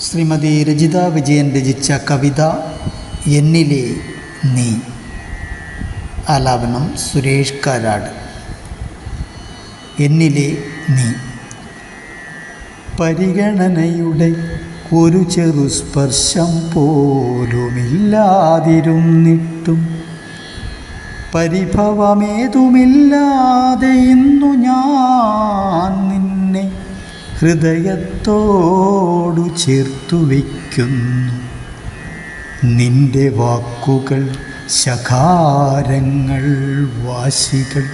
ശ്രീമതി രജിത വിജയൻ രചിച്ച കവിത എന്നിലെ നീ. ആലാപനം സുരേഷ് കാരാട്. എന്നിലെ നീ. പരിഗണനയുടെ ഒരു ചെറു സ്പർശം പോലുമില്ലാതിരുന്നിട്ടും പരിഭവമേതുമില്ലാതെ ഇന്നു ഞാൻ നിന്നെ ഹൃദയത്തോടു ചേർത്തു വയ്ക്കുന്നു. നിന്റെ വാക്കുകൾ ശകാരങ്ങൾ വാശികൾ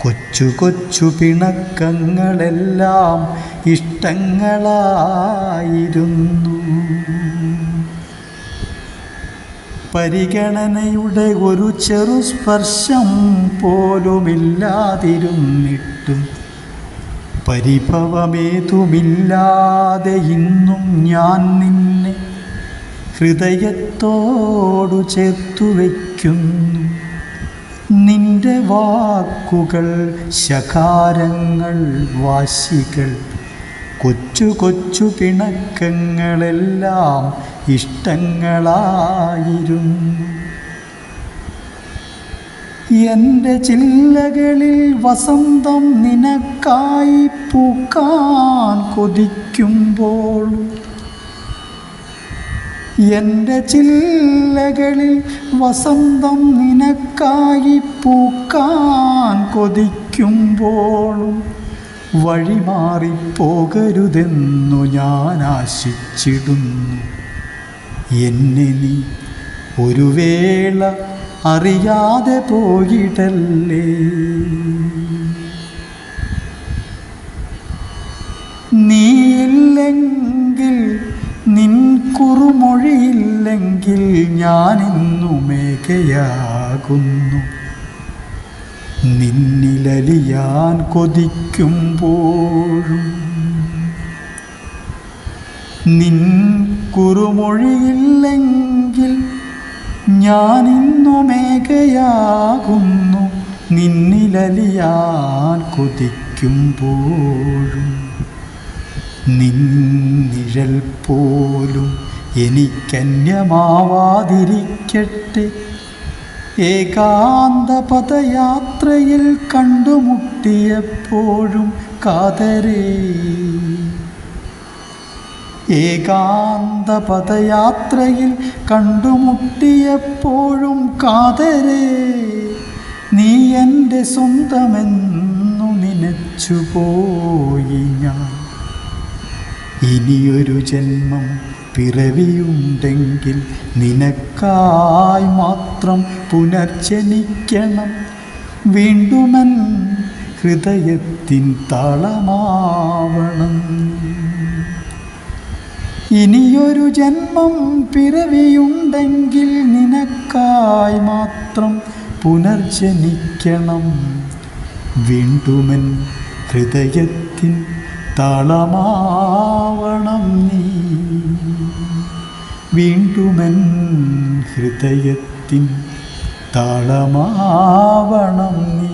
കൊച്ചു കൊച്ചു പിണക്കങ്ങളെല്ലാം ഇഷ്ടങ്ങളായിരുന്നു. പരിഗണനയുടെ ഒരു ചെറു സ്പർശം പോലുമില്ലാതിരുന്നിട്ടും പരിഭവമേതുമില്ലാതെ ഇന്നും ഞാൻ നിന്നെ ഹൃദയത്തോടു ചേർത്തു വയ്ക്കുന്നു. നിന്റെ വാക്കുകൾ ശകാരങ്ങൾ വാശികൾ കൊച്ചു കൊച്ചു പിണക്കങ്ങളെല്ലാം ഇഷ്ടങ്ങളായിരുന്നു. എൻ്റെ ചില്ലകളിൽ വസന്തം നിനക്കായി പൂക്കാൻ കൊതിക്കുമ്പോൾ, എൻ്റെ ചില്ലകളിൽ വസന്തം നിനക്കായി പൂക്കാൻ കൊതിക്കുമ്പോഴും വഴിമാറിപ്പോകരുതെന്നു ഞാൻ ആശിച്ചിടുന്നു. എന്നെ നീ ഒരു വേള അറിയാതെ പോയിടല്ലേ. നീയില്ലെങ്കിൽ, നിൻ കുറുമൊഴിയില്ലെങ്കിൽ ഞാനിന്നു മേഘയാകുന്നു. നിന്നിലലിയാൻ കൊതിക്കുമ്പോഴും നിൻ കുറുമൊഴിയില്ലെങ്കിൽ ഞാനിന്നു മേഘയാകുന്നു. നിന്നിലലിയാൻ കൊതിക്കുമ്പോഴും നിൻ നിഴൽ പോലും എനിക്കന്യമാവാതിരിക്കട്ടെ. ഏകാന്ത പദയാത്രയിൽ കണ്ടുമുട്ടിയപ്പോഴും കാതരേ, ഏകാന്ത പദയാത്രയിൽ കണ്ടുമുട്ടിയപ്പോഴും കാതരേ, നീ എൻ്റെ സ്വന്തമെന്നു നനച്ചുപോയി ഞാൻ. ഇനിയൊരു ജന്മം പിറവിയുണ്ടെങ്കിൽ നിനക്കായി മാത്രം പുനർജനിക്കണം. വീണ്ടുമൻ ഹൃദയത്തിൻ താളമാവണം. ഇനിയൊരു ജന്മം പിറവിയുണ്ടെങ്കിൽ നിനക്കായി മാത്രം പുനർജനിക്കണം. വീണ്ടുമൻ ഹൃദയത്തിൻ താളമാവണം നീ. വീണ്ടുമൻ ഹൃദയത്തിൻ താളമാവണം നീ.